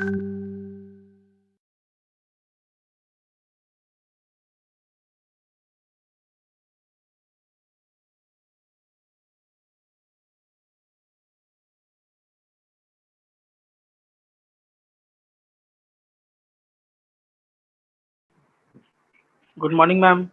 Good morning, ma'am.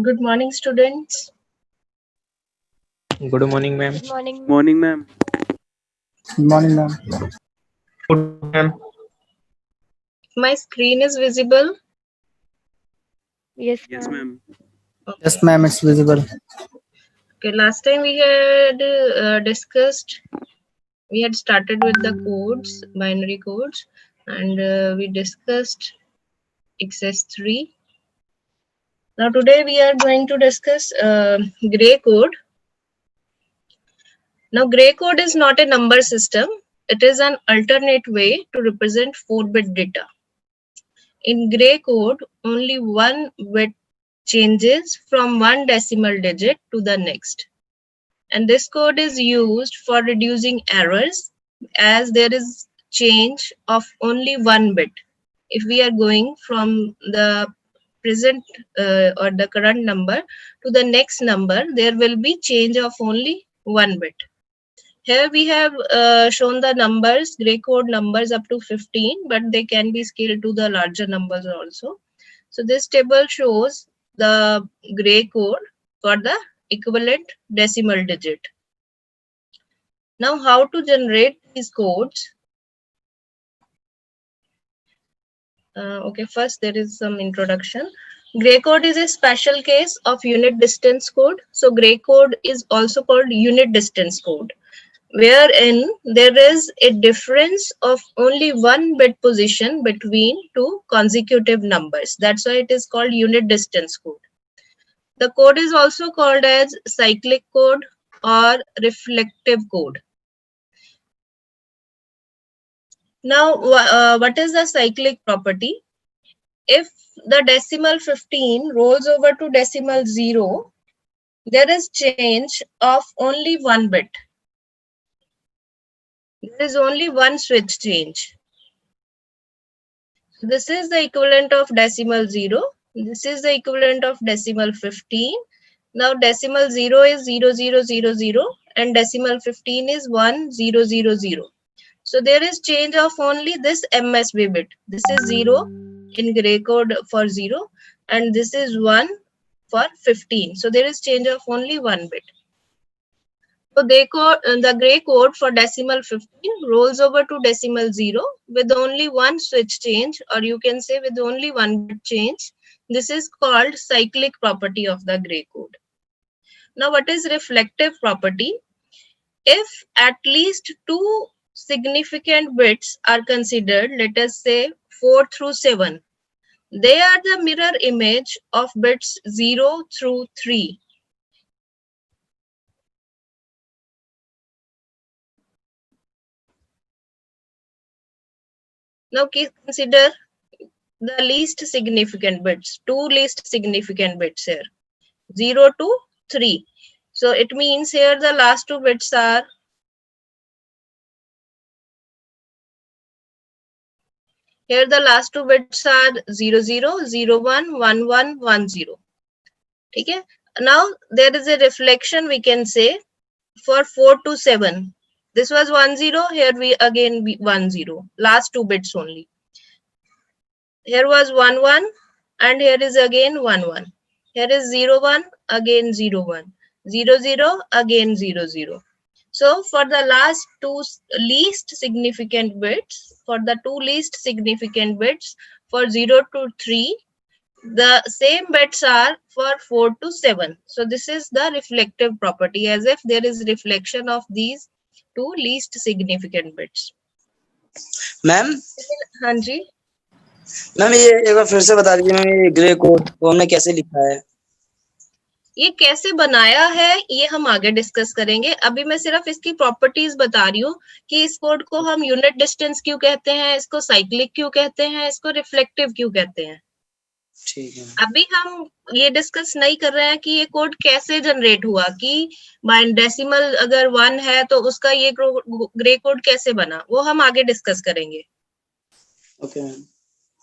Good morning, students. Good morning, ma'am. Good morning. Morning, ma'am. Good morning, ma'am. Good morning, ma'am. my screen is visible? Yes, Yes, ma'am. ma'am. Okay. Yes, ma'am, it's visible. Okay, last time we had discussed, we had started with the codes, binary codes, and we discussed XS3. Now today we are going to discuss gray code. Now gray code is not a number system. It is an alternate way to represent 4-bit data. In gray code, only one bit changes from one decimal digit to the next. And this code is used for reducing errors as there is change of only one bit. If we are going from the present or the current number to the next number, there will be change of only one bit. Here we have shown the numbers, gray code numbers up to 15, but they can be scaled to the larger numbers also. So this table shows the gray code for the equivalent decimal digit. Now, how to generate these codes? Okay, first there is some introduction. Gray code is a special case of unit distance code. So gray code is also called unit distance code, wherein there is a difference of only one bit position between two consecutive numbers. That's why it is called unit distance code. The code is also called as cyclic code or reflective code. Now, what is the cyclic property? If the decimal 15 rolls over to decimal 0, there is change of only one bit. There is only one switch change. This is the equivalent of decimal 0. This is the equivalent of decimal 15. Now decimal 0 is 0000 and decimal 15 is 1000. So there is change of only this MSB bit. This is 0 in gray code for 0 and this is 1 for 15. So there is change of only one bit. So the gray code for decimal 15 rolls over to decimal 0 with only one switch change, or you can say with only one bit change. This is called cyclic property of the gray code. Now what is reflective property? If at least two significant bits are considered, let us say 4 through 7, they are the mirror image of bits 0 through 3. Now consider the least significant bits, two least significant bits here, 0 to 3. So it means here the last two bits are here the last two bits are 00, 01, 11, 10. Okay. Now there is a reflection we can say for 4 to 7. This was 10, here we again 10, last two bits only. Here was 11 and here is again 11. Here is 01, again 01. 00, again 00. So for the last two least significant bits, for 0 to 3, the same bits are for 4 to 7. So this is the reflective property, as if there is reflection of these two least significant bits. Ma'am हाँ जी, ma'am ये एक बार फिर से बता दीजिए ma'am, ये grey code को हमने कैसे लिखा है? ये कैसे बनाया है ये हम आगे डिस्कस करेंगे. अभी मैं सिर्फ इसकी प्रॉपर्टीज बता रही हूँ कि इस कोड को हम यूनिट डिस्टेंस क्यों कहते हैं, इसको साइक्लिक क्यों कहते हैं, इसको रिफ्लेक्टिव क्यों कहते हैं. ठीक है. अभी हम ये डिस्कस नहीं कर रहे हैं कि ये कोड कैसे जनरेट हुआ, कि डेसिमल अगर 1 है तो उसका ये ग्रे कोड कैसे बना, वो हम आगे डिस्कस करेंगे. Okay ma'am.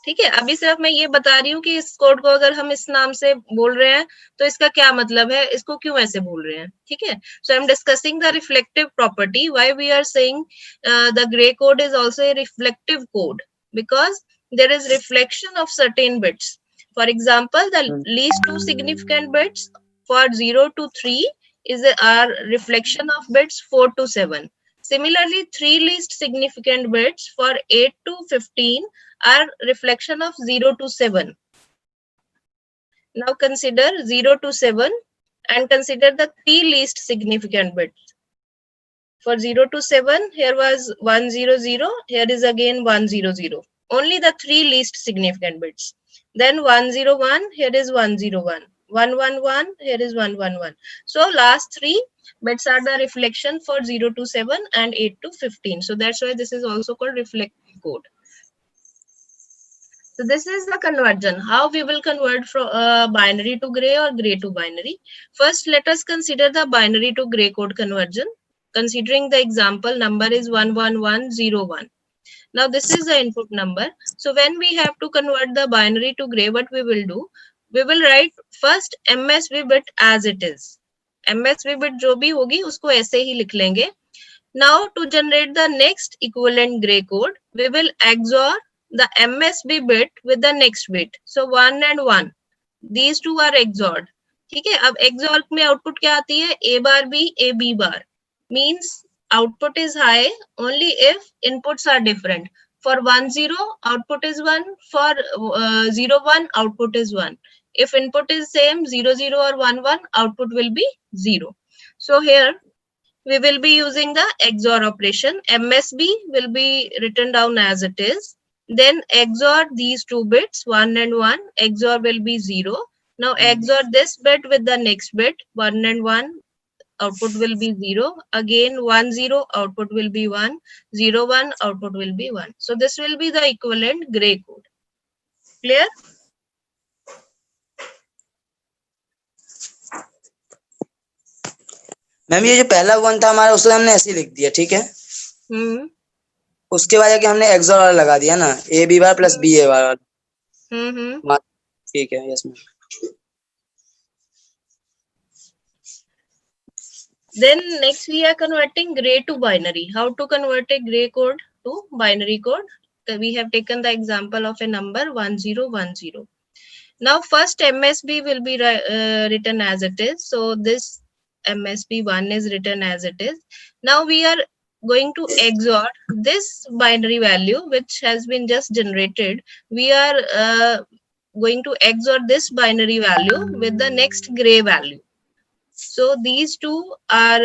ठीक है, अभी सिर्फ मैं ये बता रही हूँ कि इस कोड को अगर हम इस नाम से बोल रहे हैं तो इसका क्या मतलब है, इसको क्यों ऐसे बोल रहे हैं. ठीक है, so I am discussing the reflective property. Why we are saying the grey code is also a reflective code, because there is reflection of certain bits. For example, the least two significant bits for 0 to 3 is our reflection of bits 4 to 7. Similarly, 3 least significant bits for 8 to 15 are reflection of 0 to 7. Now consider 0 to 7 and consider the 3 least significant bits. For 0 to 7, here was 100, here is again 100. Only the 3 least significant bits. Then 101, here is 101. 111, here is 111. So last 3 bits are the reflection for 0 to 7 and 8 to 15. So that's why this is also called reflective code. So this is the conversion, how we will convert from binary to gray or gray to binary. First, let us consider the binary to gray code conversion. Considering the example, number is 11101. Now this is the input number. So when we have to convert the binary to gray, what we will do? We will write first MSB bit as it is. MSB bit जो भी होगी उसको ऐसे ही लिख लेंगे. Now to generate the next equivalent gray code, we will XOR the MSB bit with the next bit. So 1 and 1. These two are XORed. ठीक है, अब XOR में output क्या आती है? A bar B, A B bar. Means output is high only if inputs are different. For 1 0, output is 1. For 0 1, output is 1. If input is same 0 0 or 1 1, output will be 0. So here we will be using the XOR operation. MSB will be written down as it is. Then XOR these two bits 1 and 1. XOR will be 0. Now XOR this bit with the next bit 1 and 1. Output will be 0. Again 1 0, output will be 1. 0 1, output will be 1. So this will be the equivalent gray code. Clear? Ma'am ये जो पहला one था हमारा उसको हमने ऐसे ही लिख दिया, ठीक है। उसके बाद जाके हमने एक्सोर वाला लगा दिया ना, A B bar plus B A bar. ठीक है, yes ma'am. Then next we are converting gray to binary. How to convert a gray code to binary code? So we have taken the example of a number 1010. Now first MSB will be written as it is. So this MSB 1 is written as it is. Now we are going to XOR this binary value which has been just generated. We are going to XOR this binary value with the next gray value. So these two are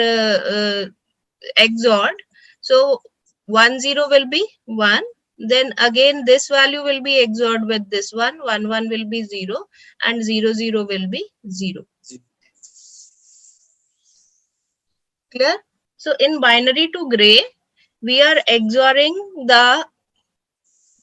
XORed. So 1 0 will be 1. Then again this value will be XORed with this one. 1 1 will be 0 and 0 0 will be 0. Clear? So in binary to gray, we are XORing the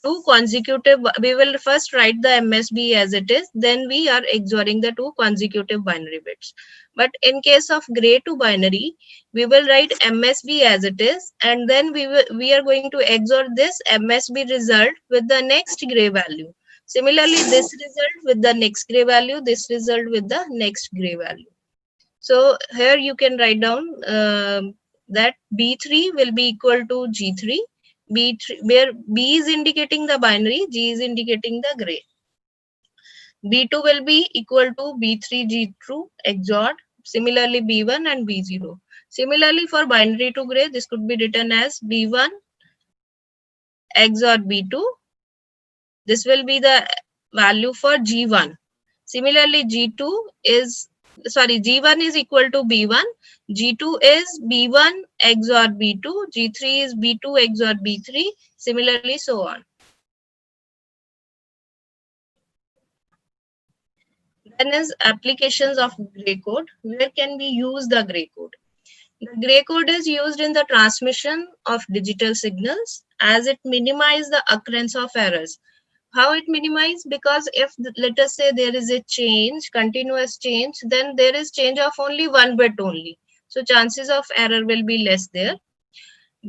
two consecutive. We will first write the MSB as it is. Then we are XORing the two consecutive binary bits. But in case of gray to binary, we will write MSB as it is, and then we are going to XOR this MSB result with the next gray value. Similarly, this result with the next gray value, this result with the next gray value. So here you can write down that B3 will be equal to G3. B3, where B is indicating the binary, G is indicating the gray. B2 will be equal to B3 G2 XORed. Similarly, B1 and B0. Similarly, for binary to gray, this could be written as B1 XOR B2. This will be the value for G1. Similarly, G1 is equal to B1. G2 is B1 XOR B2. G3 is B2 XOR B3. Similarly, so on. Then is applications of gray code. Where can we use the gray code? The gray code is used in the transmission of digital signals as it minimizes the occurrence of errors. How it minimizes? Because if let us say there is a change, continuous change, then there is change of only one bit only. So chances of error will be less there.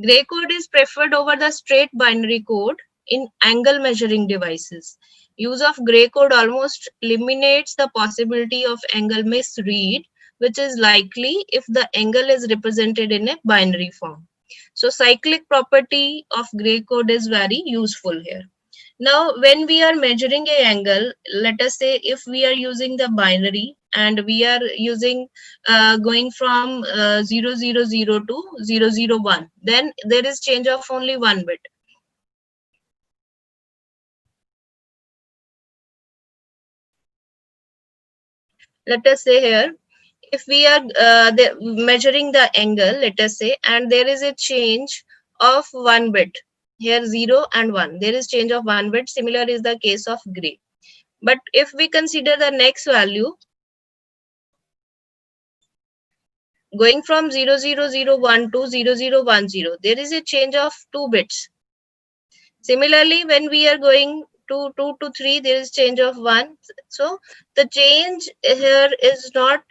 Gray code is preferred over the straight binary code in angle measuring devices. Use of gray code almost eliminates the possibility of angle misread, which is likely if the angle is represented in a binary form. So cyclic property of gray code is very useful here. Now, when we are measuring an angle, let us say if we are using the binary, and we are using going from 0000 to 001, then there is change of only one bit. Let us say here, if we are measuring the angle, let us say, and there is a change of one bit, here 0 and 1, there is change of one bit. Similar is the case of gray. But if we consider the next value, going from 00001 to 0010, there is a change of 2 bits. Similarly, when we are going to 2 to 3, there is change of 1. So the change here is not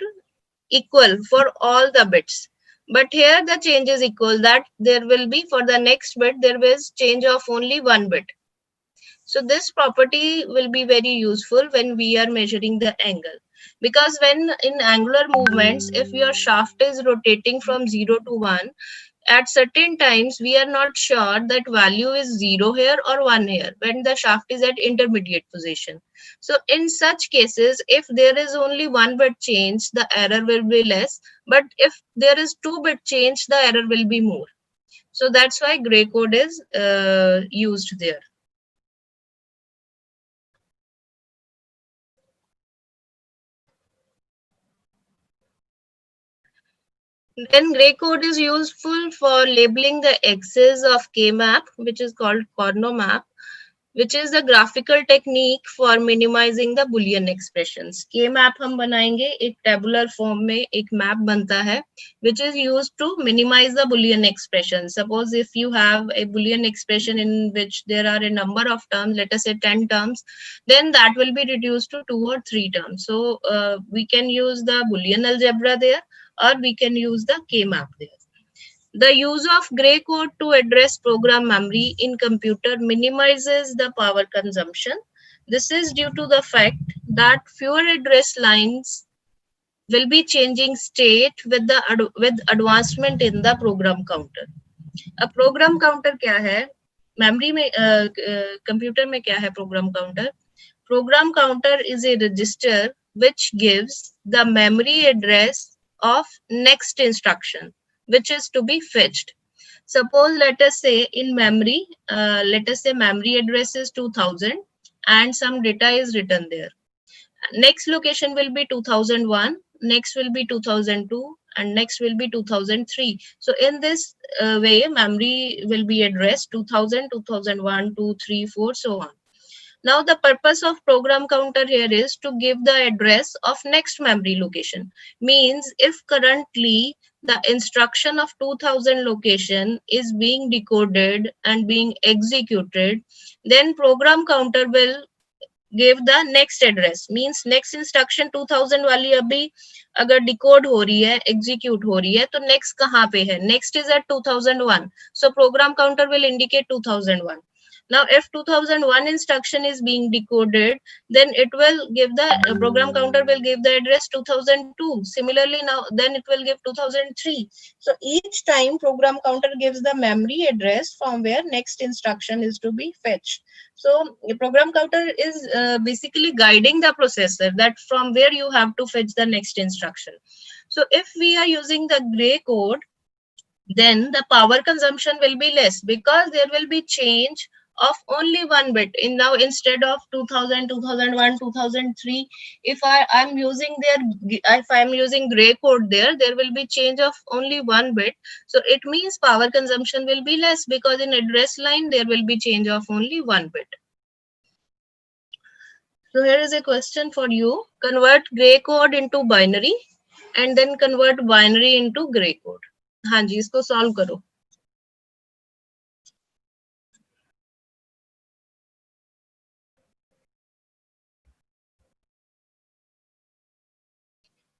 equal for all the bits. But here the change is equal, that there will be for the next bit, there is change of only one bit. So this property will be very useful when we are measuring the angle. Because when in angular movements, if your shaft is rotating from 0 to 1, at certain times we are not sure that value is 0 here or 1 here when the shaft is at intermediate position. So in such cases, if there is only one bit change, the error will be less, but if there is 2-bit change, the error will be more. So that's why gray code is used there. Then gray code is useful for labeling the axis of K-map, which is called Corno map, which is the graphical technique for minimizing the Boolean expressions. K-map हम बनाएंगे, एक tabular form में एक map बनता है, which is used to minimize the Boolean expressions. Suppose if you have a Boolean expression in which there are a number of terms, let us say 10 terms, then that will be reduced to 2 or 3 terms. So we can use the Boolean algebra there, or we can use the K-map there. The use of gray code to address program memory in computer minimizes the power consumption. This is due to the fact that fewer address lines will be changing state with advancement in the program counter. A program counter क्या है? Memory में computer में क्या है program counter? Program counter is a register which gives the memory address of next instruction, which is to be fetched. Suppose let us say in memory, let us say memory address is 2000 and some data is written there. Next location will be 2001, next will be 2002, and next will be 2003. So in this way, memory will be addressed 2000, 2001, 2, 3, 4, so on. Now the purpose of program counter here is to give the address of next memory location. Means if currently the instruction of 2000 location is being decoded and being executed, then program counter will give the next address. Means next instruction 2000 वाली अभी अगर decode हो रही है, execute हो रही है, तो next कहाँ पे है? Next is at 2001. So program counter will indicate 2001. Now, if 2001 instruction is being decoded, then it will give the program counter will give the address 2002. Similarly, now then it will give 2003. So each time program counter gives the memory address from where next instruction is to be fetched. So the program counter is basically guiding the processor that from where you have to fetch the next instruction. So if we are using the gray code, then the power consumption will be less because there will be change of only one bit. In now instead of 2000, 2001, 2003, if I'm using if I'm using gray code there will be change of only one bit. So it means power consumption will be less because in address line there will be change of only one bit. So here is a question for you. Convert gray code into binary and then convert binary into gray code. हाँ जी, इसको solve करो.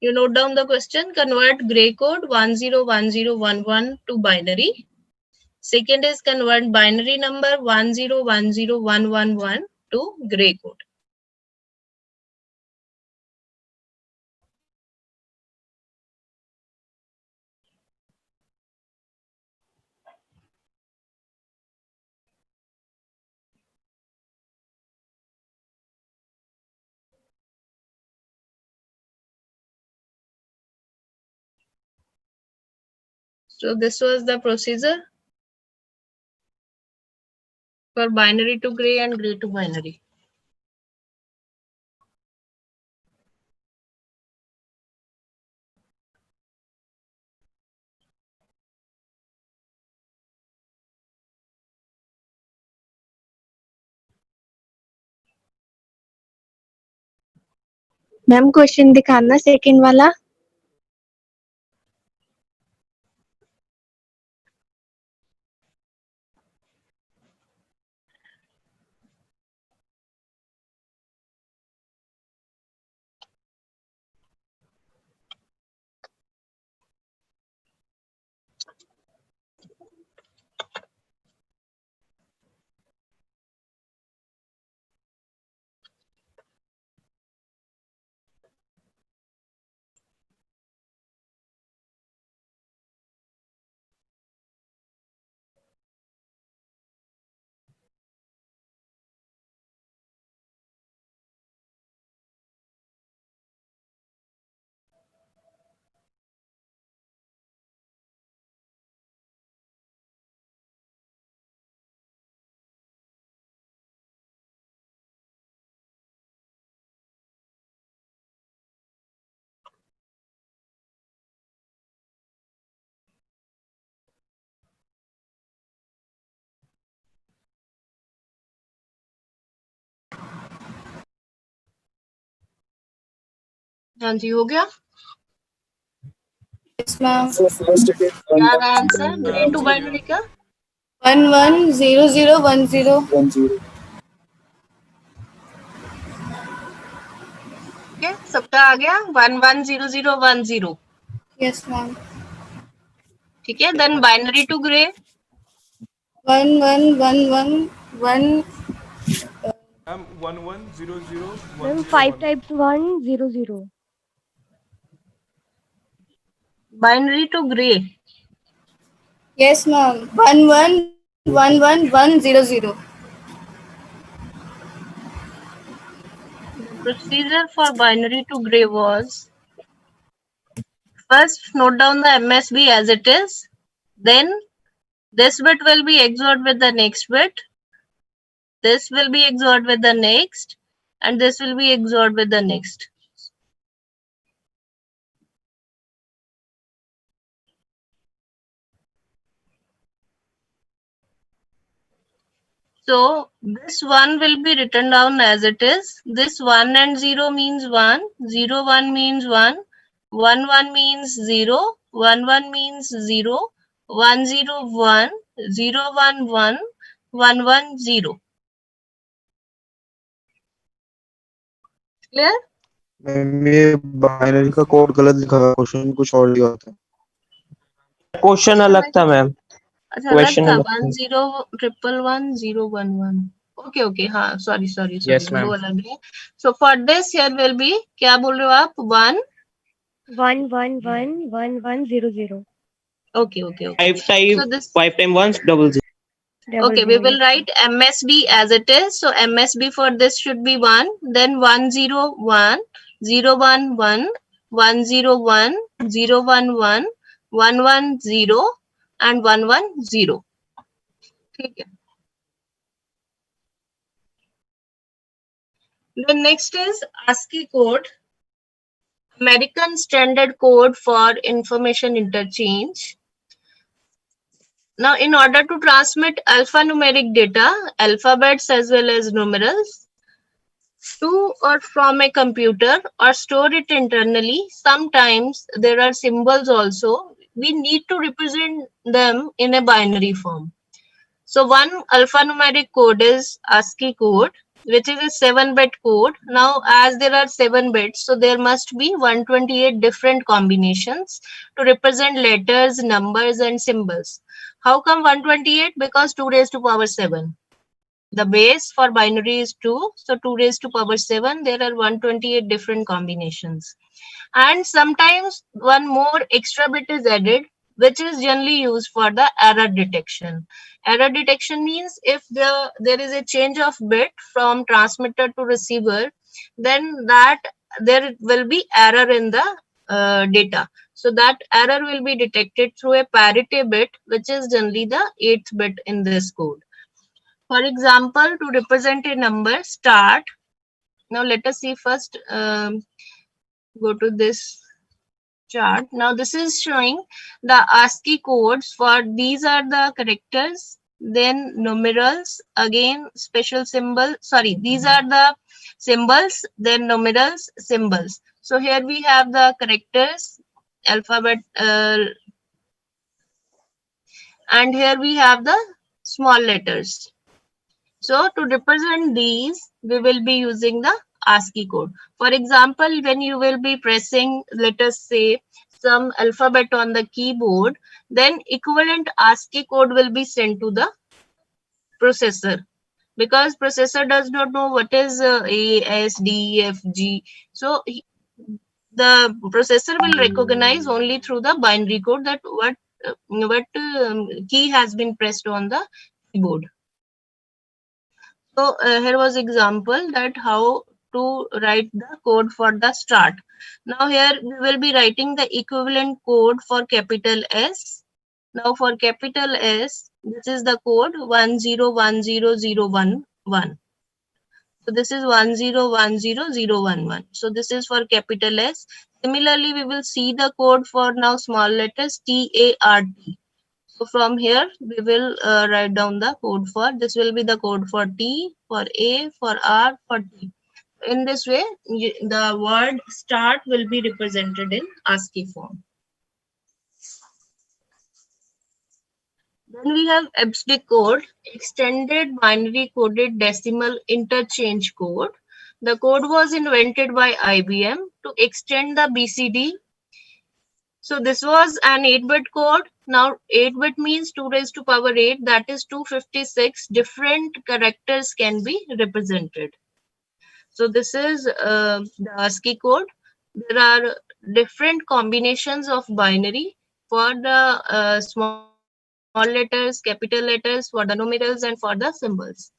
You note down the question. Convert gray code 101011 to binary. Second is convert binary number 1010111 to gray code. So this was the procedure for binary to gray and gray to binary. Ma'am question दिखाना second वाला। हाँ जी, हो गया। Yes ma'am. क्या रहा answer grey to binary का? 110010। ठीक है, सबका आ गया 110010। Yes ma'am. ठीक है, then binary to Gray 111111। Ma'am 110010 ma'am 5 types 100। Binary to Gray yes ma'am 11111100। The procedure for binary to gray was first note down the MSB as it is, then this bit will be XORed with the next bit, this will be XORed with the next, and this will be XORed with the next. So this 1 will be written down as it is. This 1 and 0 means 1, 0, 1 means 1, 1, 1 means 0, 1, 1 means 0, 1, 0, 1, 0, 1, 1, 1, 1, 0. Clear? Ma'am ये binary का code गलत लिखा हुआ है, question कुछ और लिखा होता है। क्वेश्चन अलग था मैम, अच्छा अलग क्वेश्चन था अलग था। 101111011। ओके ओके, हाँ sorry sorry Yes, sorry, ma'am. वो अलग है। So for this here will be, क्या बोल रहे हो आप? 1 11111100। Okay okay okay. So this 5 times 1 double 0. okay, we will write MSB as it is. So MSB for this should be 1, then 101 011 101 011 110 and 110. ठीक है। The next is ASCII code, American Standard Code for Information Interchange. Now, in order to transmit alphanumeric data, alphabets as well as numerals, to or from a computer or store it internally, sometimes there are symbols also. We need to represent them in a binary form. So one alphanumeric code is ASCII code, which is a 7-bit code. Now, as there are 7 bits, so there must be 128 different combinations to represent letters, numbers, and symbols. How come 128? Because 2 raised to power 7. The base for binary is 2, so 2 raised to power 7, there are 128 different combinations. And sometimes one more extra bit is added, which is generally used for the error detection. Error detection means if there is a change of bit from transmitter to receiver, then that there will be error in the data. So that error will be detected through a parity bit, which is generally the 8th bit in this code. For example, to represent a number start, now let us see first, go to this chart. Now this is showing the ASCII codes for these are the characters, then numerals, again special symbol, sorry, these are the symbols, then numerals, symbols. So here we have the characters, alphabet, and here we have the small letters. So to represent these, we will be using the ASCII code. For example, when you will be pressing, let us say, some alphabet on the keyboard, then equivalent ASCII code will be sent to the processor, because processor does not know what is A, S, D, F, G. So the processor will recognize only through the binary code that what key has been pressed on the keyboard. So here was example that how to write the code for the start. Now here we will be writing the equivalent code for capital S. Now for capital S, this is the code 1010011. So this is 1010011. So this is for capital S. Similarly, we will see the code for now small letters TART. So from here, we will write down the code for, this will be the code for T, for A, for R, for T. In this way, the word start will be represented in ASCII form. Then we have EBCD code, Extended Binary Coded Decimal Interchange Code. The code was invented by IBM to extend the BCD. So this was an 8-bit code. Now 8-bit means 2 raised to power 8, that is 256 different characters can be represented. So this is the ASCII code. There are different combinations of binary for the small letters, capital letters, for the numerals, and for the symbols.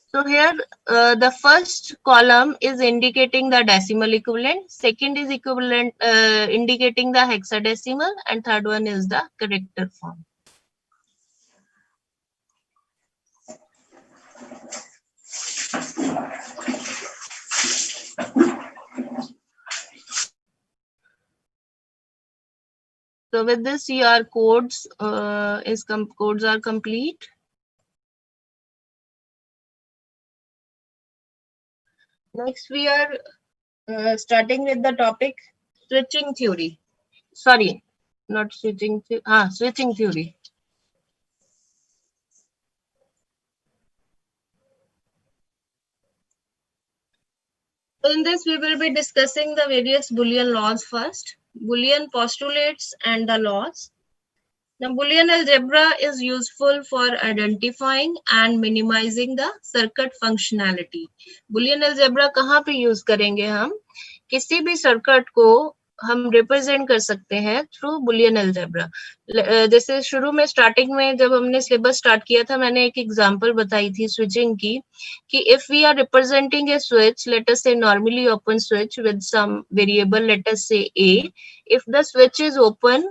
So here the first column is indicating the decimal equivalent, second is equivalent indicating the hexadecimal, and third one is the character form. So with this, your codes codes are complete. Next, we are starting with the topic switching theory. Sorry, not switching. Switching theory. In this, we will be discussing the various Boolean laws first, Boolean postulates and the laws. Now, Boolean algebra is useful for identifying and minimizing the circuit functionality. Boolean algebra कहाँ पे use करेंगे हम? किसी भी circuit को हम represent कर सकते हैं through Boolean algebra. जैसे शुरू में starting में जब हमने syllabus start किया था, मैंने एक example बताई थी switching की, कि if we are representing a switch, let us say normally open switch with some variable, let us say A. If the switch is open,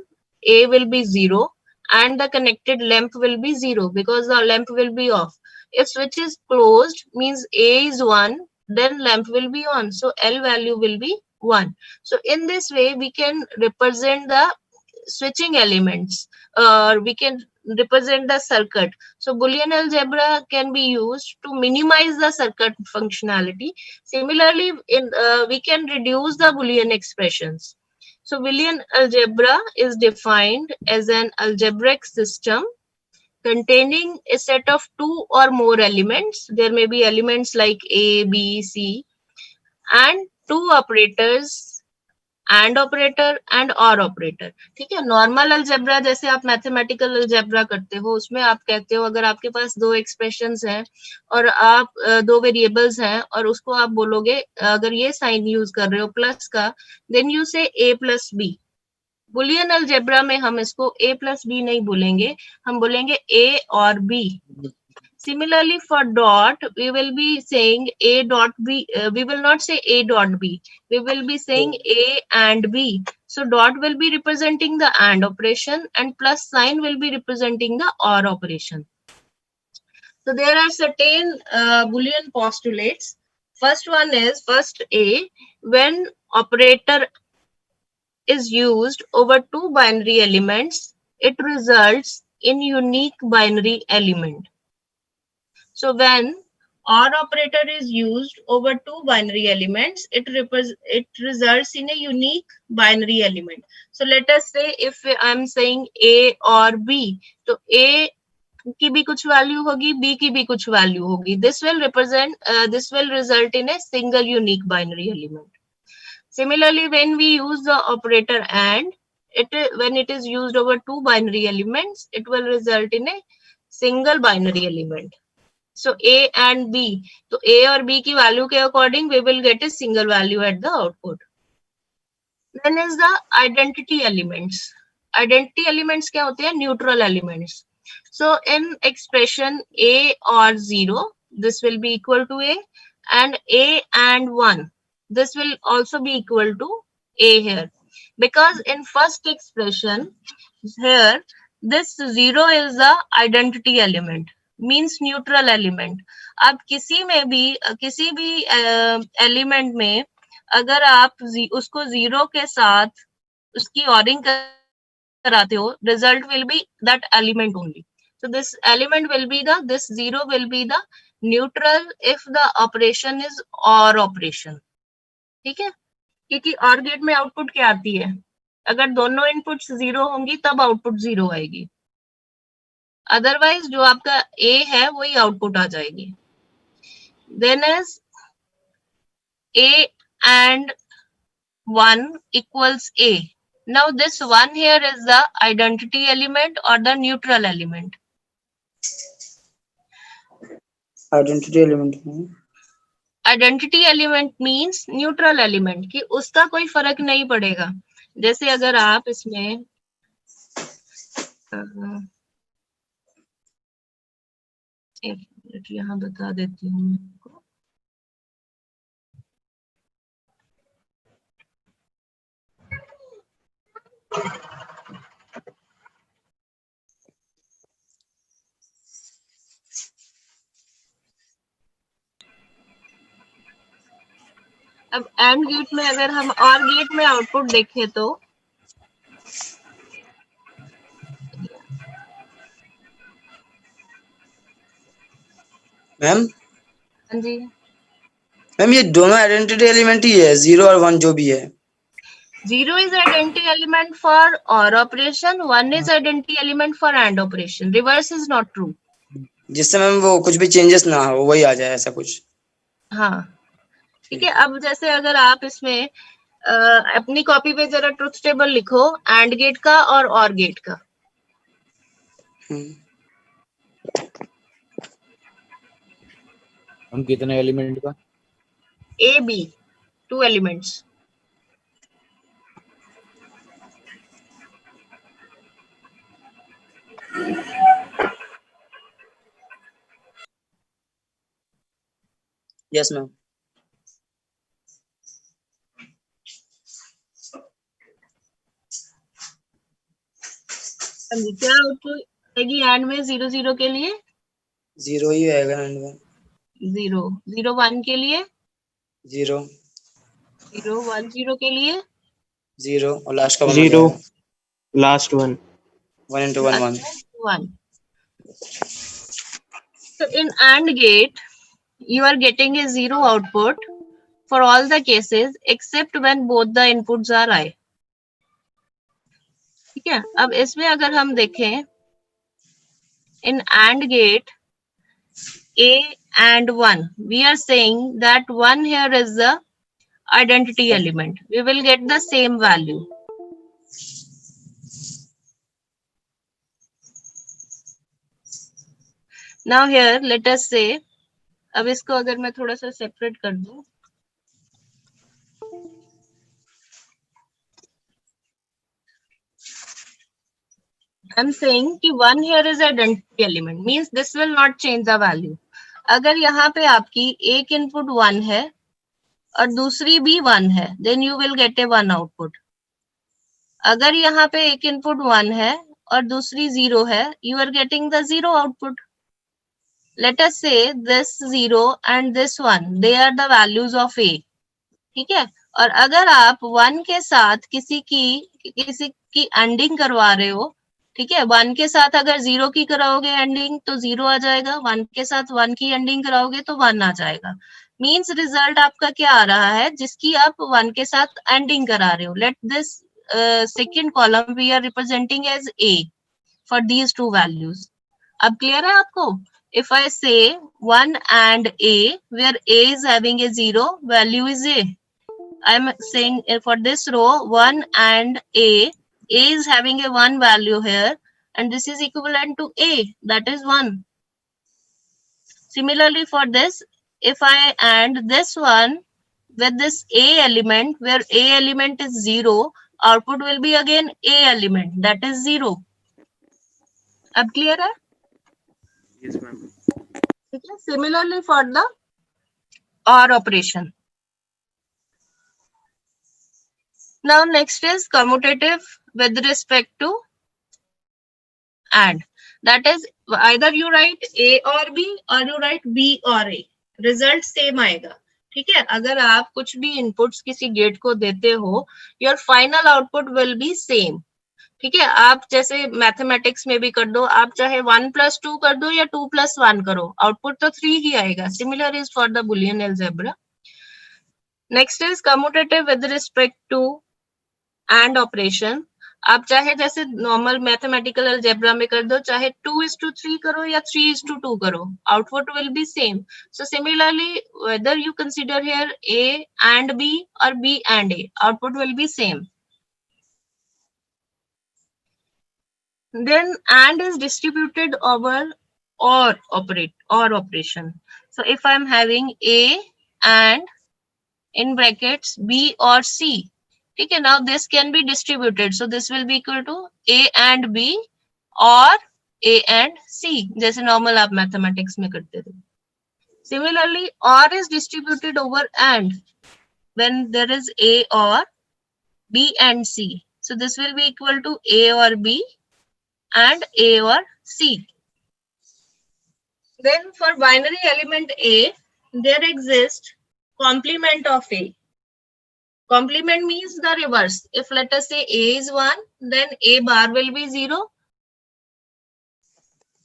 A will be 0 and the connected lamp will be 0 because the lamp will be off. If switch is closed, means A is 1, then lamp will be on. So L value will be 1. So in this way, we can represent the switching elements, or we can represent the circuit. So Boolean algebra can be used to minimize the circuit functionality. Similarly, we can reduce the Boolean expressions. So Boolean algebra is defined as an algebraic system containing a set of 2 or more elements. There may be elements like A, B, C, and 2 operators, and operator and or operator. ठीक है, normal algebra जैसे आप mathematical algebra करते हो, उसमें आप कहते हो अगर आपके पास 2 एक्सप्रेशंस हैं और आप 2 वेरिएबल्स हैं और उसको आप बोलोगे अगर ये साइन यूज कर रहे हो प्लस का, then you say a plus b. Boolean algebra में हम इसको a प्लस बी नहीं बोलेंगे, हम बोलेंगे a और b. Similarly, for dot, we will be saying A dot B. We will not say A dot B. We will be saying A and B. So dot will be representing the AND operation and plus sign will be representing the OR operation. So there are certain Boolean postulates. First one is first A, when operator is used over two binary elements, it results in unique binary element. So when OR operator is used over two binary elements, it results in a unique binary element. So let us say if I'm saying A or B, तो A की भी कुछ value होगी, B की भी कुछ value होगी. This will result in a single unique binary element. Similarly, when we use the operator AND, when it is used over two binary elements, it will result in a single binary element. So A and B. So A और B की value के according we will get a single value at the output. Then is the identity elements. Identity elements क्या होते हैं? Neutral elements. So in expression A or 0, this will be equal to A, and A and 1, this will also be equal to A here. Because in first expression here, this 0 is the identity element. Means neutral element. आप किसी भी element में अगर आप उसको 0 के साथ उसकी ऑरिंग कराते हो, result will be that element only. So this element will be this 0 will be the neutral if the operation is और ऑपरेशन. ठीक है, क्योंकि और गेट में आउटपुट क्या आती है? अगर दोनों इनपुट्स 0 होंगी तब आउटपुट 0 आएगी, अदरवाइज जो आपका ए है वही आउटपुट आ जाएगी. Then is A and 1 equals A. Now this 1 here is the identity element और the neutral element. Identity element means neutral element, कि उसका कोई फर्क नहीं पड़ेगा. जैसे अगर आप इसमें एक मिनट यहाँ बता देती हूँ मैं आपको. अब एंड गेट में अगर हम और गेट में आउटपुट देखें तो मैम. हाँ जी मैम ये दोनों आइडेंटिटी एलिमेंट ही है, 0 और 1 जो भी है. 0 is identity element for OR operation, 1 is identity element for AND operation. Reverse is not true. जिससे मैम वो कुछ भी चेंजेस ना हो, वही आ जाए ऐसा कुछ. हाँ ठीक है. अब जैसे अगर आप इसमें अपनी कॉपी पे जरा ट्रुथ टेबल लिखो AND गेट का और OR गेट का. हम कितने एलिमेंट का? A B 2 elements. Yes ma'am. क्या आउटपुट आएगी AND में 0 0 के लिए? 0 ही आएगा एंड में. 0 0 1 के लिए 0 0 1 0 के लिए 0 और लास्ट का 0 last 1 1 into 1 1. 1. So in AND gate, you are getting a 0 output for all the cases except when both the inputs are I. ठीक है. अब इसमें अगर हम देखें in AND gate A and 1, we are saying that 1 here is the identity element. We will get the same value. Now here let us say, अब इसको अगर मैं थोड़ा सा सेपरेट कर दूं, I'm saying कि 1 here is identity element, means this will not change the value. अगर यहाँ पे आपकी एक इनपुट 1 है और दूसरी भी 1 है, then you will get a 1 output. अगर यहाँ पे एक इनपुट 1 है और दूसरी 0 है, you are getting the 0 output. Let us say this 0 and this 1, they are the values of A. ठीक है, और अगर आप 1 के साथ किसी की एंडिंग करवा रहे हो, ठीक है, 1 के साथ अगर 0 की कराओगे एंडिंग तो 0 आ जाएगा, 1 के साथ 1 की एंडिंग कराओगे तो 1 आ जाएगा. मींस रिजल्ट आपका क्या आ रहा है, जिसकी आप 1 के साथ एंडिंग करा रहे हो. Let this second column we are representing as A for these two values. अब क्लियर है आपको? If I say 1 and A, where A is having a 0, value is A. I am saying for this row 1 and A is having a 1 value here, and this is equivalent to A, that is 1. Similarly for this, if I AND this one with this A element, where A element is 0, output will be again A element, that is 0. अब clear है? Yes, ma'am. ठीक है. Similarly for the OR operation. Now next is commutative with respect to AND. That is either you write A or B or you write B or A. Result same आएगा. ठीक है, अगर आप कुछ भी inputs किसी गेट को देते हो, your final output will be same. ठीक है, आप जैसे मैथमेटिक्स में भी कर दो, आप चाहे 1 + 2 कर दो या 2 + 1 करो, आउटपुट तो 3 ही आएगा. Similar is for the Boolean algebra. Next is commutative with respect to AND operation. आप चाहे जैसे नॉर्मल मैथमेटिकल अलजेब्रा में कर दो, चाहे 2:3 करो या 3:2 करो, output will be same. So similarly whether you consider here A and B or B and A, output will be same. Then AND is distributed over OR operation. So if I'm having A and in brackets B or C, okay, now this can be distributed. So this will be equal to A and B or A and C, जैसे normal आप mathematics में करते थे. Similarly, OR is distributed over AND when there is A or B and C. So this will be equal to A or B and A or C. Then for binary element A, there exists complement of A. Complement means the reverse. If let us say A is 1, then A bar will be 0.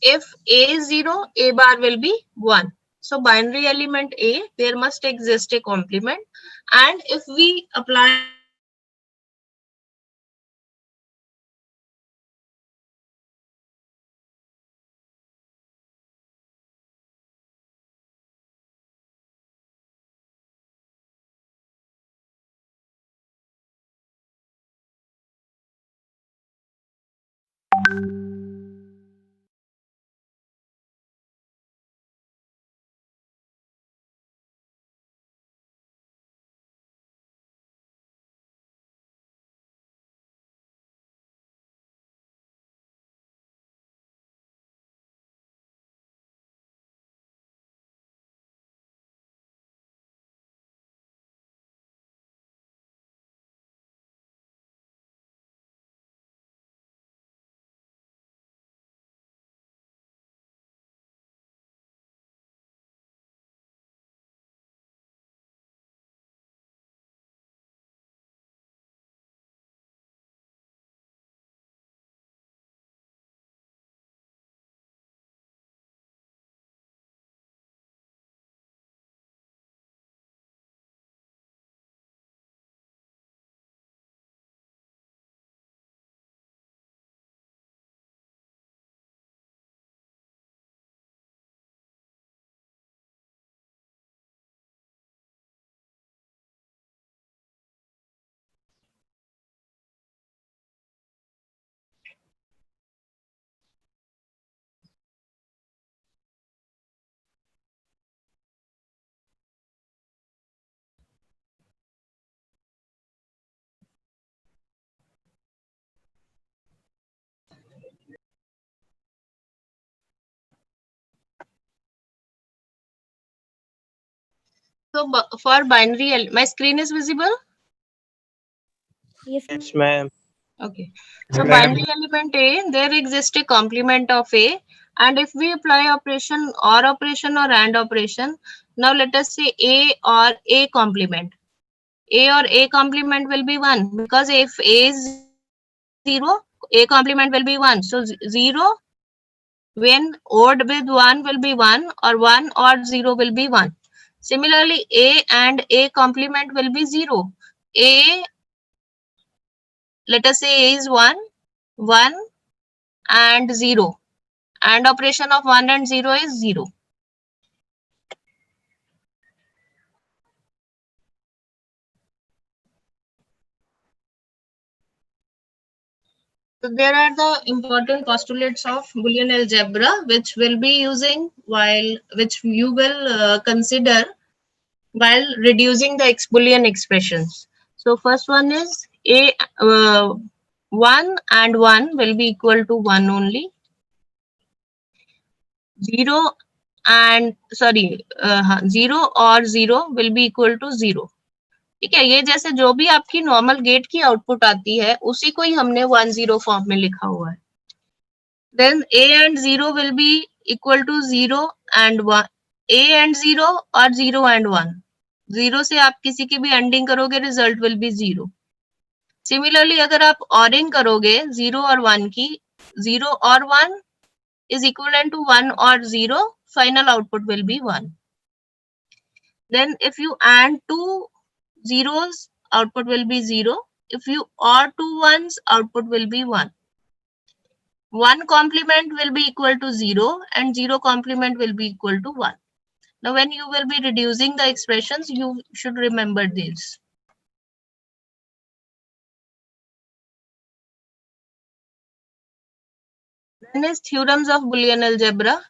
If A is 0, A bar will be 1. So binary element A, there must exist a complement. And if we apply so for binary, my screen is visible. Yes, Yes, ma'am. Okay. So binary element A, there exists a complement of A, and if we apply operation or AND operation, now let us say A or A complement. A or A complement will be 1 because if A is 0, A complement will be 1. So 0 when ORed with 1 will be 1, or 1 or 0 will be 1. Similarly, A and A complement will be 0. A, let us say A is 1, 1 and 0. And operation of 1 and 0 is 0. So there are the important postulates of Boolean algebra which will be using which you will consider while reducing the Boolean expressions. So first one is 1 and 1 will be equal to 1 only. 0 or 0 will be equal to 0. ठीक है, ये जैसे जो भी आपकी normal gate की output आती है उसी को ही हमने 1-0 फॉर्म में लिखा हुआ है. Then A and 0 will be equal to 0 and 1. A and 0 or 0 and 1. 0 से आप किसी की भी एंडिंग करोगे रिजल्ट विल बी 0. सिमिलरली अगर आप ऑरिंग करोगे 0 और 1 की, 0 और 1 is equivalent to 1 or 0, final output will be 1. Then if you add two zeros, output will be 0. If you OR two ones, output will be 1. 1 complement will be equal to 0 and 0 complement will be equal to 1. Now when you will be reducing the expressions, you should remember this. Then is theorems of Boolean algebra.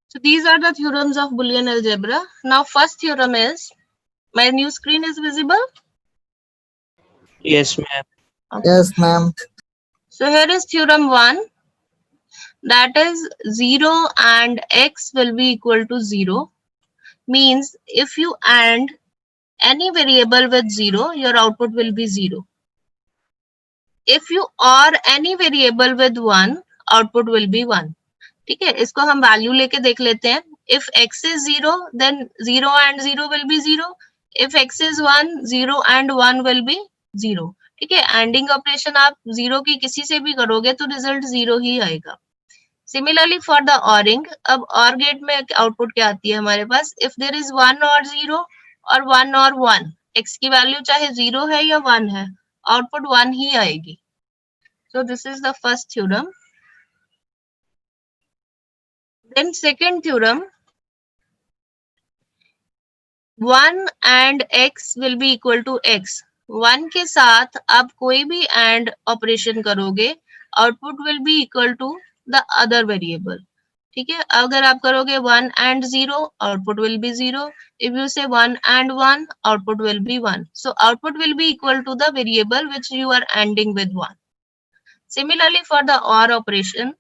So these are the theorems of Boolean algebra. Now first theorem is, my new screen is visible? Yes, ma'am. Okay. Yes, ma'am. So here is theorem 1, that is 0 and x will be equal to 0. Means if you AND any variable with 0, your output will be 0. If you OR any variable with 1, output will be 1. ठीक है, इसको हम value लेके देख लेते हैं. If x is 0, then 0 and 0 will be 0. If x is 1, 0 and 1 will be 0. ठीक है, एंडिंग ऑपरेशन आप 0 की किसी से भी करोगे तो रिजल्ट 0 ही आएगा. सिमिलरली फॉर द ऑरिंग, अब ऑर गेट में आउटपुट क्या आती है हमारे पास, इफ देयर इज 1 और 0 और 1 और 1, x की वैल्यू चाहे 0 है या 1 है, आउटपुट 1 ही आएगी. So this is the first theorem. Then second theorem, 1 and x will be equal to x. 1 के साथ आप कोई भी AND ऑपरेशन करोगे, output will be equal to the other variable. ठीक है, अगर आप करोगे 1 and 0, output will be 0. If you say 1 and 1, output will be 1. So output will be equal to the variable which you are ANDing with 1. Similarly for the OR operation,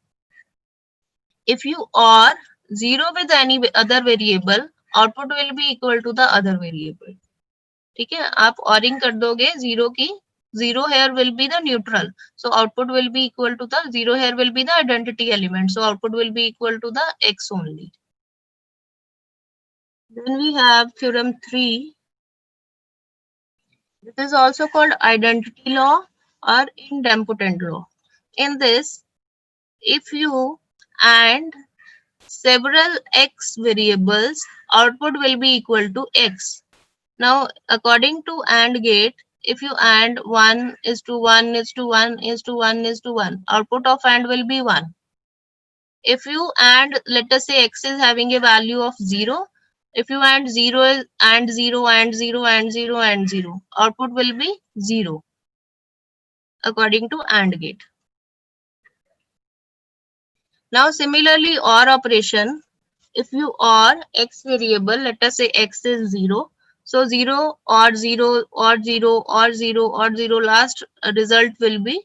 if you OR 0 with any other variable, output will be equal to the other variable. ठीक है, आप ORing कर दोगे 0 की, 0 here will be the neutral, so output will be equal to the 0 here will be the identity element, so output will be equal to the x only. Then we have theorem 3. This is also called identity law or idempotent law. In this, if you AND several x variables, output will be equal to x. Now, according to AND gate, if you AND 1 is to 1 is to 1 is to 1 is to 1, output of AND will be 1. If you AND, let us say x is having a value of 0, if you AND 0 and 0 and 0 and 0 and 0, output will be 0 according to AND gate. Now, similarly, OR operation, if you OR X variable, let us say X is 0. So 0 or 0 or 0 or 0 or 0, last result will be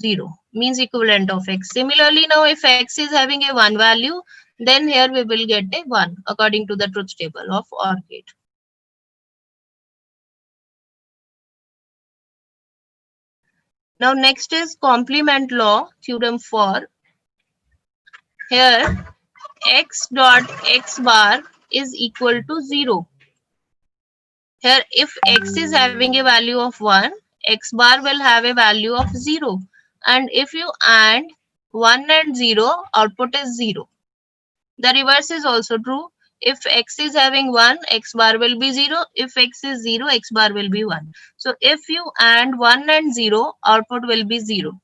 0, means equivalent of X. Similarly, now if X is having a 1 value, then here we will get a 1 according to the truth table of OR gate. Now next is complement law, theorem 4. Here X dot X bar is equal to 0. Here if X is having a value of 1, X bar will have a value of 0. And if you add 1 and 0, output is 0. The reverse is also true. If X is having 1, X bar will be 0. If X is 0, X bar will be 1. So if you add 1 and 0, output will be 0.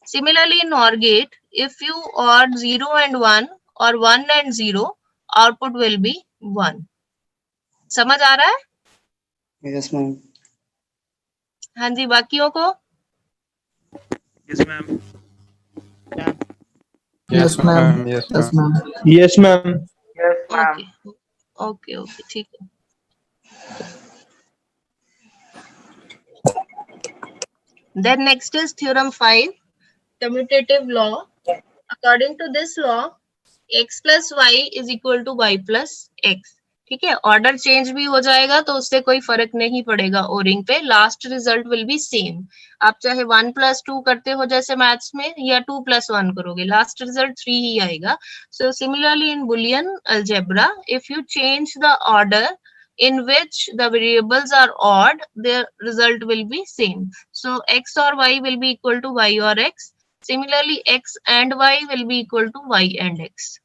Similarly, in OR gate, if you OR 0 and 1 or 1 and 0, output will be 1. समझ आ रहा है? Yes, ma'am. हाँ जी, बाकियों को? Yes, ma'am. Yes, ma'am. Yes, Yes, ma'am. ma'am. Yes, ma'am. Okay okay okay, ठीक है. Then next is theorem 5, commutative law. According to this law, x plus y is equal to y plus x. ठीक है, order change भी हो जाएगा तो उससे कोई फर्क नहीं पड़ेगा ओरिंग पे, last result will be same. आप चाहे 1 plus 2 करते हो जैसे मैथ्स में, या 2 plus 1 करोगे, लास्ट रिजल्ट 3 ही आएगा. So similarly in Boolean algebra, if you change the order in which the variables are odd, their result will be same. So x or y will be equal to y or x. Similarly, x and y will be equal to y and x.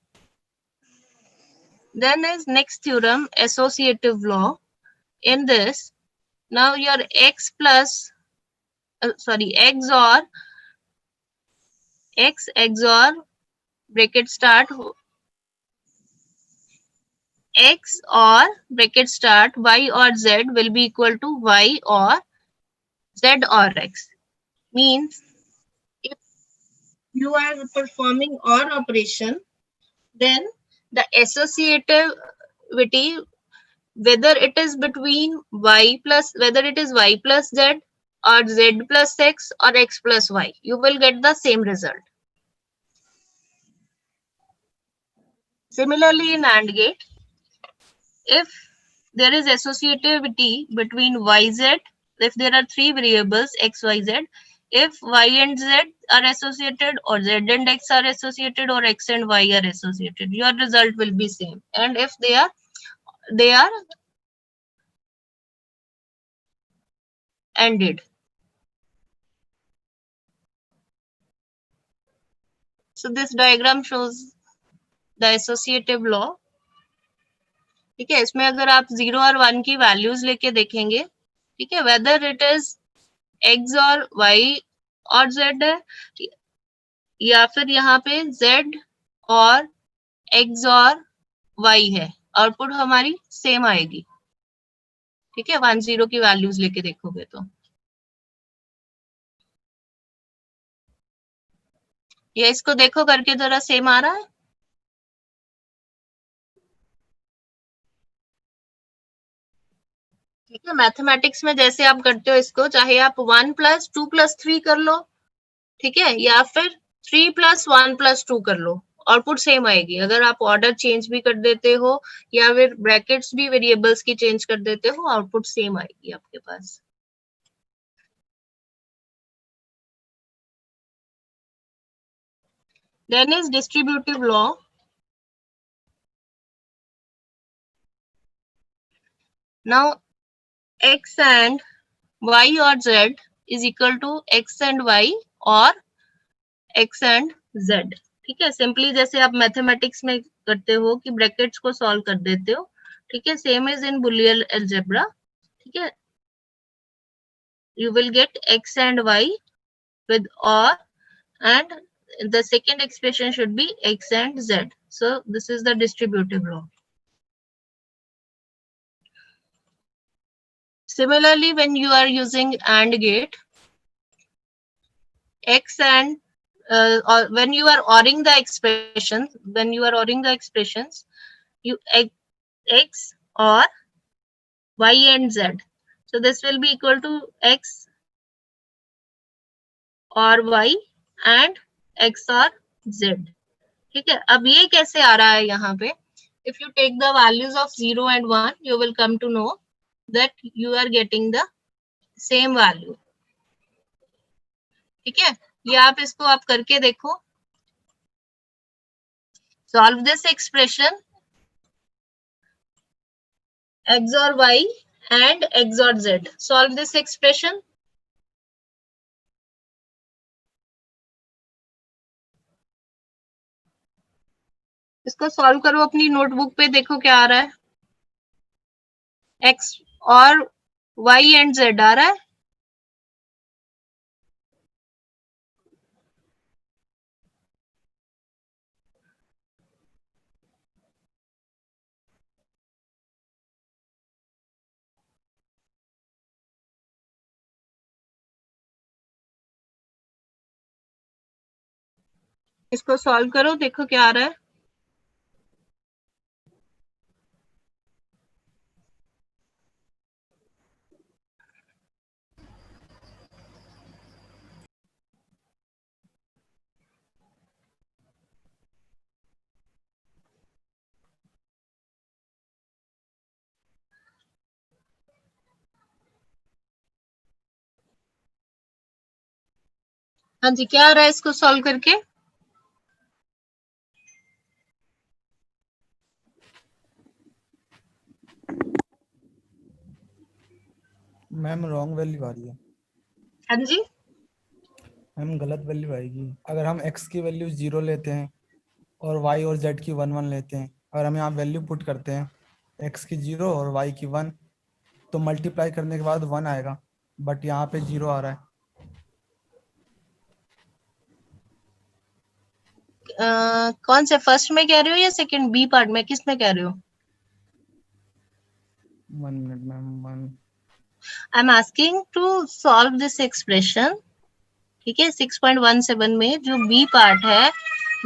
Then is next theorem, associative law. In this, now your x plus, x XOR bracket start x or bracket start y or z will be equal to y or z or x. Means if you are performing OR operation, then the associativity, whether it is between whether it is y plus z or z plus x or x plus y, you will get the same result. Similarly, in AND gate, if there is associativity between yz, if there are 3 variables x, y, z, if y and z are associated, or z and x are associated, or x and y are associated, your result will be same. And if they are ANDed. So this diagram shows the associative law. ठीक है, इसमें अगर आप 0 और 1 की values लेके देखेंगे, ठीक है, वेदर इट इज x और y और z है, या फिर यहाँ पे z और x और y है, आउटपुट हमारी सेम आएगी. ठीक है, 1 0 की वैल्यूज लेके देखोगे तो. ये इसको देखो करके जरा सेम आ रहा है. ठीक है, मैथमेटिक्स में जैसे आप करते हो इसको, चाहे आप 1 plus 2 plus 3 कर लो, ठीक है, या फिर 3 plus 1 plus 2 कर लो, आउटपुट सेम आएगी. अगर आप ऑर्डर चेंज भी कर देते हो या फिर ब्रैकेट्स भी वेरिएबल्स की चेंज कर देते हो, आउटपुट सेम आएगी आपके पास. Then is distributive law. Now x and y or z is equal to x and y or x and z. ठीक है, सिंपली जैसे आप मैथमेटिक्स में करते हो कि ब्रैकेट्स को सॉल्व कर देते हो, ठीक है, same is in Boolean algebra. ठीक है, you will get x and y with or, and the second expression should be x and z. So this is the distributive law. Similarly, when you are using AND gate, x and or when you are ORing the expressions, you x or y and z. So this will be equal to x और y and x और z. ठीक है, अब ये कैसे आ रहा है यहाँ पे? If you take the values of 0 and 1, you will come to know that you are getting the same value. ठीक है, ये आप इसको आप करके देखो. Solve this expression x or y and x or z. Solve this expression. इसको solve करो अपनी नोटबुक पे, देखो क्या आ रहा है. x और y and z आ रहा है. इसको सॉल्व करो, देखो क्या आ रहा है. हाँ जी, क्या आ रहा है इसको सॉल्व करके? मैम रॉन्ग वैल्यू आ रही है. हाँ जी, मैम गलत वैल्यू आएगी. अगर हम x की वैल्यू 0 लेते हैं और y और z की 1 1 लेते हैं, अगर हम यहाँ वैल्यू पुट करते हैं x की 0 और y की 1, तो मल्टीप्लाई करने के बाद 1 आएगा, बट यहाँ पे 0 आ रहा है. कौन से फर्स्ट में कह रहे हो या सेकंड बी पार्ट में, किस में कह रहे हो? 1 minute ma'am. I am asking to solve this expression. ठीक है, 6.17 में जो बी पार्ट है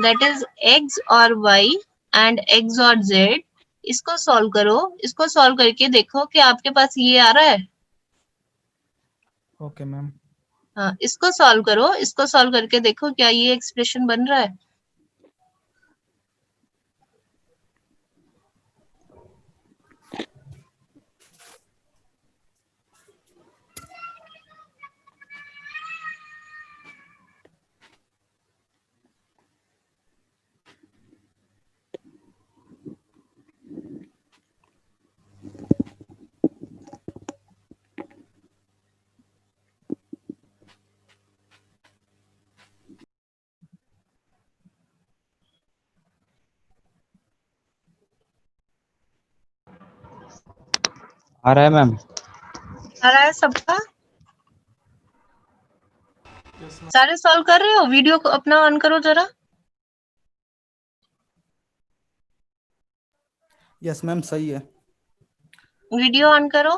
दैट इज x और y एंड x और z, इसको सॉल्व करो. इसको सॉल्व करके देखो कि आपके पास ये आ रहा है. Okay ma'am. हाँ, इसको सॉल्व करो. इसको सॉल्व करके देखो क्या ये एक्सप्रेशन बन रहा है. आ रहा है मैम. आ रहा है सबका? Yes, ma'am. सारे सॉल्व कर रहे हो? वीडियो को अपना ऑन करो जरा. यस मैम सही है. वीडियो ऑन करो.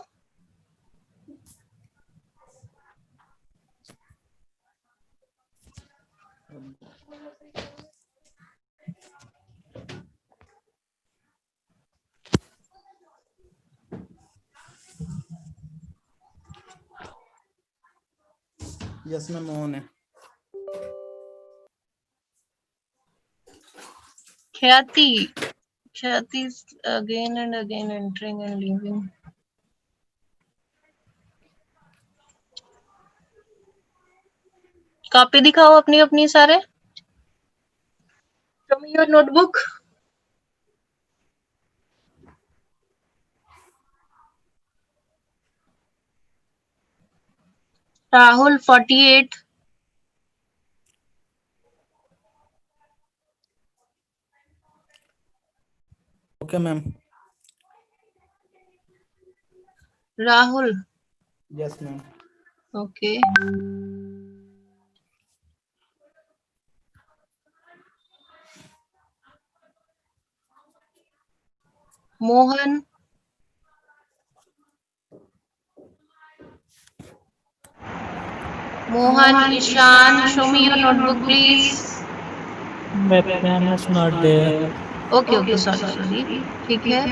यस मैम ऑन है. ख्याति again and again entering and leaving. Copy दिखाओ अपनी अपनी सारे. Show me your notebook. Rahul 48. Okay ma'am. Rahul. Yes ma'am. Okay. Mohan. Mohan, Ishan, show me your notebook, please. Webcam is not there. Okay, sorry. ठीक है.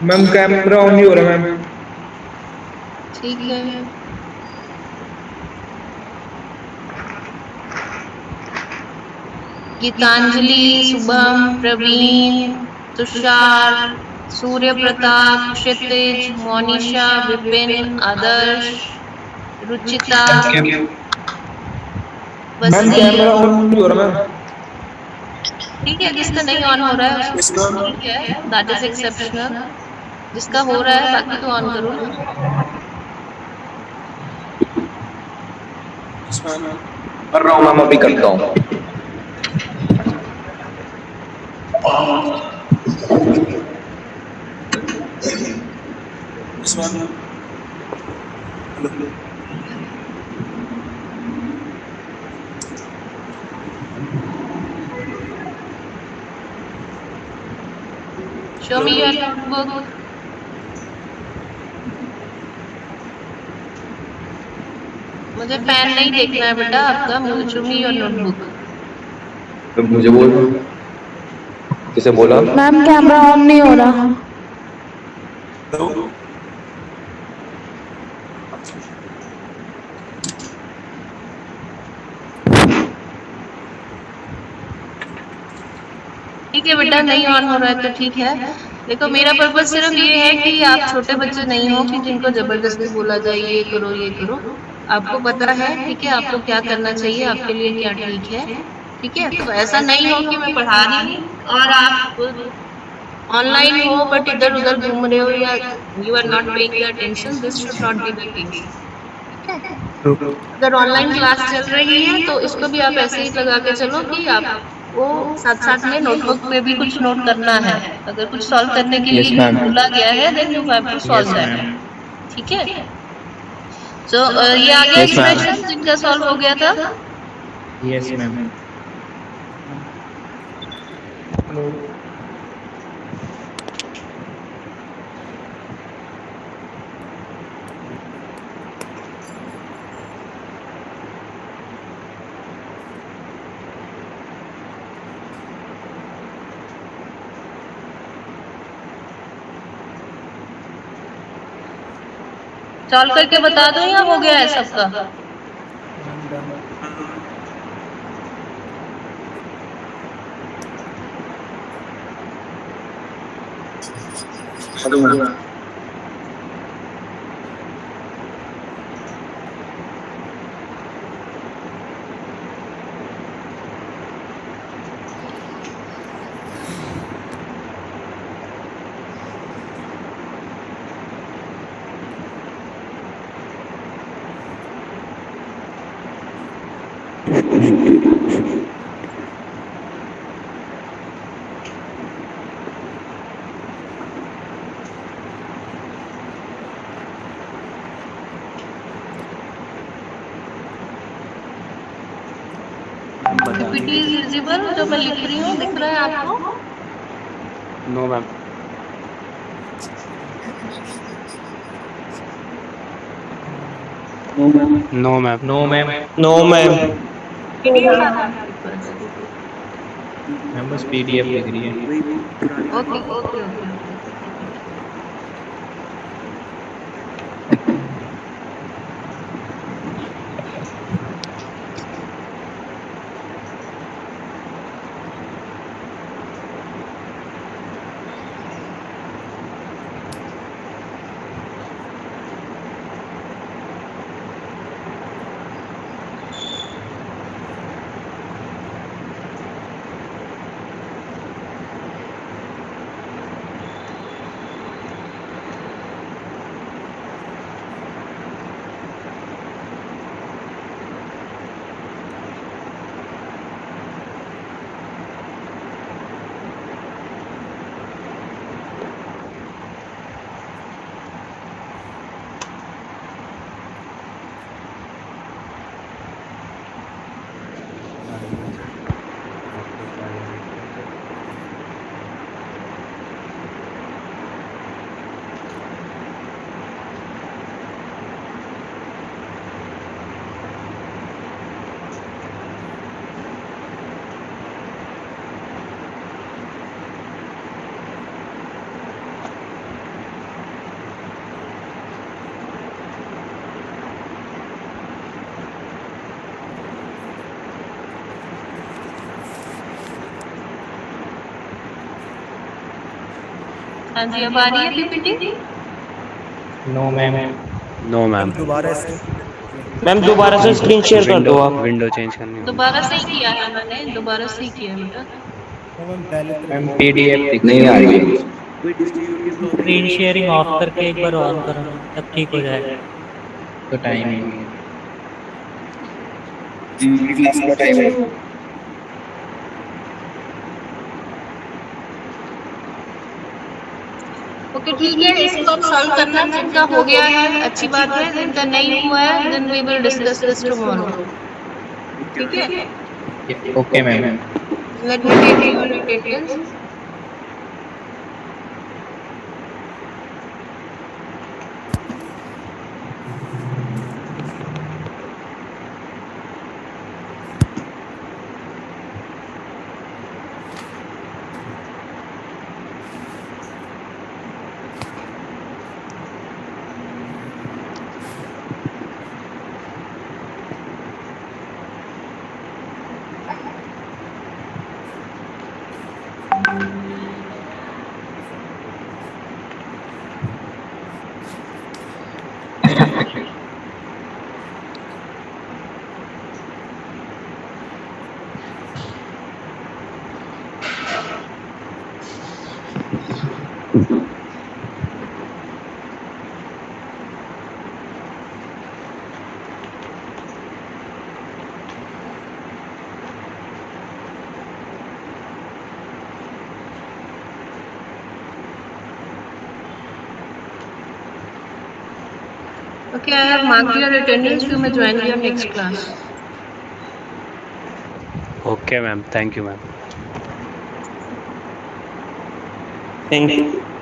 Ma'am camera on नहीं हो रहा ma'am. ठीक है. Geetanjali, Shubham, Praveen, Tushar, Surya Pratap, Kshitij, Monisha, Vipin, Adarsh, Ruchita, ma'am Waseem. Camera on नहीं हो रहा मैम। ठीक है, जिसका नहीं ऑन हो रहा है उसको ठीक है, दैट इज एक्सेप्शनल. जिसका हो रहा है बाकी तो ऑन करो ना. कर रहा हूँ मैम, अभी करता हूँ। Show me your notebook. मुझे पेन नहीं देखना है बेटा आपका, शो मी योर नोटबुक. तो मुझे बोल, किसे बोला? मैम कैमरा ऑन नहीं हो रहा। ठीक है बेटा, नहीं ऑन हो रहा है तो ठीक है. देखो मेरा पर्पज सिर्फ ये है कि आप छोटे बच्चे नहीं हो कि जिनको जबरदस्ती बोला जाए ये करो. आपको पता है, ठीक है, आपको क्या करना चाहिए, आपके लिए क्या ठीक है. ठीक है, तो ऐसा नहीं हो कि मैं पढ़ा रही हूँ और आप ऑनलाइन हो बट इधर उधर घूम रहे हो या you are not paying the attention. This should not be the case. ठीक है, अगर ऑनलाइन क्लास चल रही है तो इसको भी आप ऐसे ही लगा के चलो कि आप वो साथ साथ में नोटबुक पे भी कुछ नोट करना है. अगर कुछ सॉल्व करने के Yes, लिए ma'am. बोला गया है then you have to solve that. ठीक है, सो ये आ गया Yes, ma'am. एक्सप्रेशन जिनका सॉल्व हो गया था. Yes, ma'am. हेलो। सॉल्व करके बता दो या हो गया है सबका. Ma'am done. PPT is visible, जो मैं लिख रही हूँ दिख रहा है आपको. No ma'am. No ma'am. No, ma'am. No ma'am. PDF आ रहा है आपके पास. मैम बस PDF लिख रही है। ओके. हाँ जी, अब आ रही है PPT? No ma'am. No ma'am. दोबारा मैम दोबारा से स्क्रीन शेयर कर दो आप। विंडो चेंज करनी होगी। दोबारा से ही किया है मैंने, दोबारा से ही किया है बेटा। मैम पहले मैम पीडीएफ दिख नहीं आ रही है। स्क्रीन शेयरिंग ऑफ करके एक बार ऑन करो ना, तब ठीक हो जाएगा। तो टाइम ही नहीं है। क्लास का टाइम है। ओके ठीक है, इसको अब सॉल्व करना, जिनका हो गया है अच्छी बात है, जिनका नहीं हुआ है then we will discuss this tomorrow. ठीक है, okay ma'am. Let me take your details. Okay, I have marked your attendance. You may join your next class. Okay ma'am, thank you ma'am. Thank you.